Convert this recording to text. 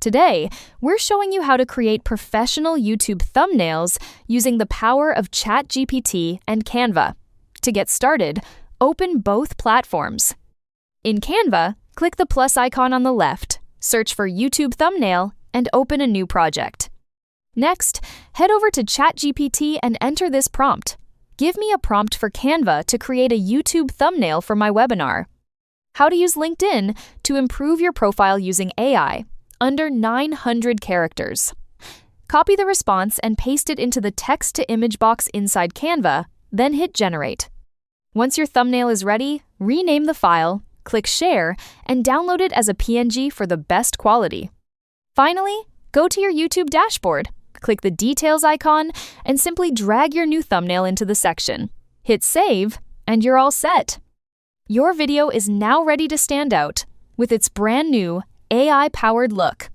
Today, we're showing you how to create professional YouTube thumbnails using the power of ChatGPT and Canva. To get started, open both platforms. In Canva, click the plus icon on the left, search for YouTube thumbnail, and open a new project. Next, head over to ChatGPT and enter this prompt. Give me a prompt for Canva to create a YouTube thumbnail for my webinar. How to use LinkedIn to improve your profile using AI, under 900 characters. Copy the response and paste it into the text-to-image box inside Canva, then hit Generate. Once your thumbnail is ready, rename the file, click Share, and download it as a PNG for the best quality. Finally, go to your YouTube dashboard, click the Details icon, and simply drag your new thumbnail into the section. Hit Save, and you're all set. Your video is now ready to stand out with its brand new AI-powered look.